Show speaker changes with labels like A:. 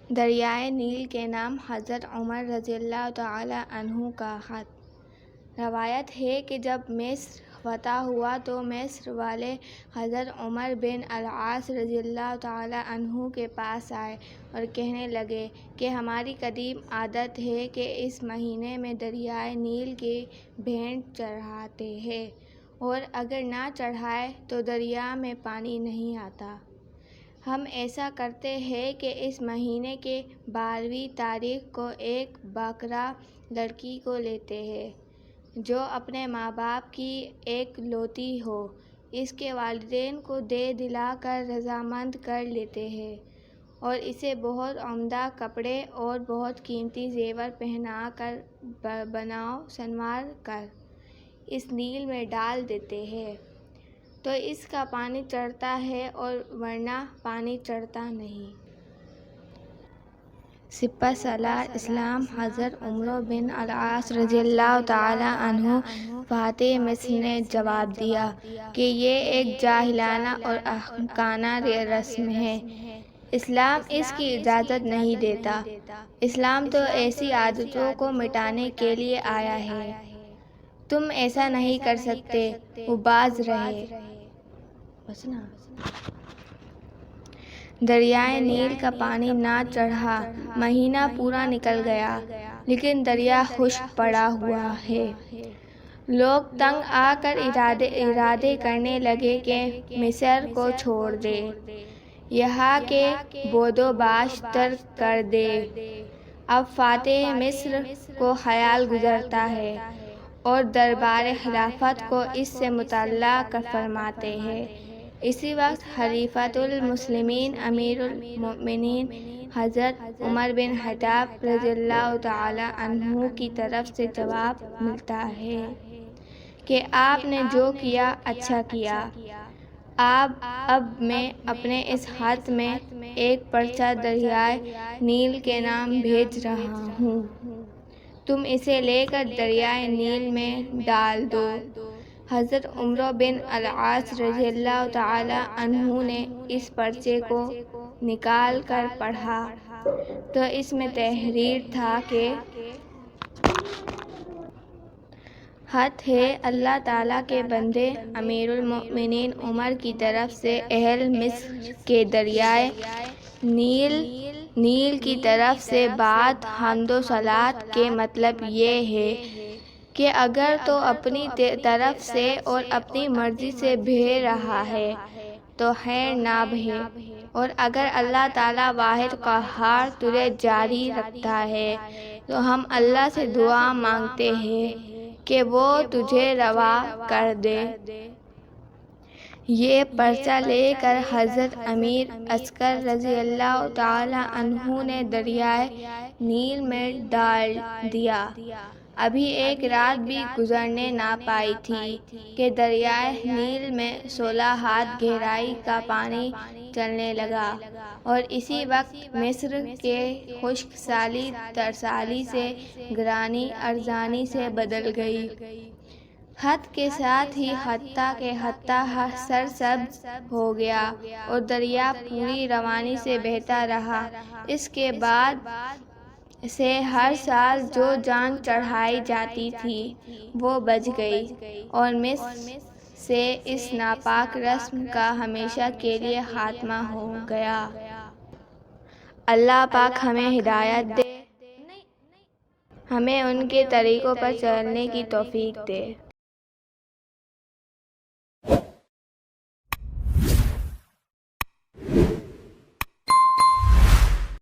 A: دریائے نیل کے نام حضرت عمر رضی اللہ تعالی عنہ کا خط۔ روایت ہے کہ جب مصر فتح ہوا تو مصر والے حضرت عمر بن العاص رضی اللہ تعالی عنہ کے پاس آئے اور کہنے لگے کہ ہماری قدیم عادت ہے کہ اس مہینے میں دریائے نیل کی بھینٹ چڑھاتے ہیں، اور اگر نہ چڑھائیں تو دریا میں پانی نہیں آتا۔ ہم ایسا کرتے ہیں کہ اس مہینے کی 12ویں تاریخ کو ایک باکرہ لڑکی کو لیتے ہیں جو اپنے ماں باپ کی ایک لوتی ہو، اس کے والدین کو دے دلا کر رضامند کر لیتے ہیں اور اسے بہت عمدہ کپڑے اور بہت قیمتی زیور پہنا کر بناؤ سنوار کر اس نیل میں ڈال دیتے ہیں تو اس کا پانی چڑھتا ہے اور ورنہ پانی چڑھتا نہیں۔ سپہ سالار اسلام حضرت عمر بن العاص رضی اللہ تعالی عنہ فاتح مصر نے جواب دیا کہ یہ ایک جاہلانہ اور احمقانہ رسم ہے، اسلام اس کی اجازت نہیں دیتا۔ اسلام تو ایسی عادتوں کو مٹانے کے لیے آیا ہے، تم ایسا نہیں کر سکتے۔ وہ باز رہے۔ دریائے نیل کا پانی نہ چڑھا، مہینہ پورا نکل گیا لیکن دریا خشک پڑا ہوا ہے۔ لوگ تنگ آ کر ارادے کرنے لگے کہ مصر کو چھوڑ دیں، یہاں کے بود و باش ترک کر دیں۔ اب فاتح مصر کو خیال گزرتا ہے اور دربار خلافت کو اس سے مطلع فرماتے ہیں۔ اسی وقت خلیفۃ المسلمین امیر المؤمنین حضرت عمر بن خطاب رضی اللہ تعالی عنہ کی طرف سے جواب ملتا ہے کہ آپ نے جو کیا اچھا کیا۔ اب میں اپنے اس خط میں ایک پرچہ دریائے نیل کے نام بھیج رہا ہوں، تم اسے لے کر دریائے نیل میں ڈال دو۔ حضرت عمر بن العاص رضی اللہ تعالی عنہ نے اس پرچے کو نکال کر پڑھا تو اس میں تحریر تھا کہ خط ہے اللہ تعالیٰ کے بندے امیر المؤمنین عمر کی طرف سے اہل مصر کے دریائے نیل کی طرف سے بعد حمد و صلوات کے مطلب یہ ہے کہ اگر تو اپنی طرف سے اور اپنی مرضی سے بہہ رہا ہے تو خیر نہ بہے، اور اگر اللہ تعالیٰ واحد قہار تجھے جاری رکھتا ہے تو ہم اللہ سے دعا مانگتے ہیں کہ وہ تجھے روا کر دے۔ یہ پرچہ لے کر حضرت امیر عسکر رضی اللہ تعالی عنہ نے دریائے نیل میں ڈال دیا۔ ابھی ایک رات بھی گزرنے نہ پائی تھی کہ دریائے نیل میں 16 ہاتھ گہرائی کا پانی چلنے لگا، اور اسی وقت مصر کے خشک سالی ترسالی سے گرانی ارزانی سے بدل گئی۔ خط کے ساتھ ہی خطہ کے خطہ سرسبز ہو گیا اور دریا پوری روانی سے بہتا رہا۔ اس کے بعد سے ہر سال جو جان چڑھائی جاتی تھی وہ بچ گئی اور مصر سے اس ناپاک رسم کا ہمیشہ کے لیے خاتمہ ہو گیا۔ اللہ پاک ہمیں ہدایت دے، ہمیں ان کے طریقوں پر چلنے کی توفیق دے۔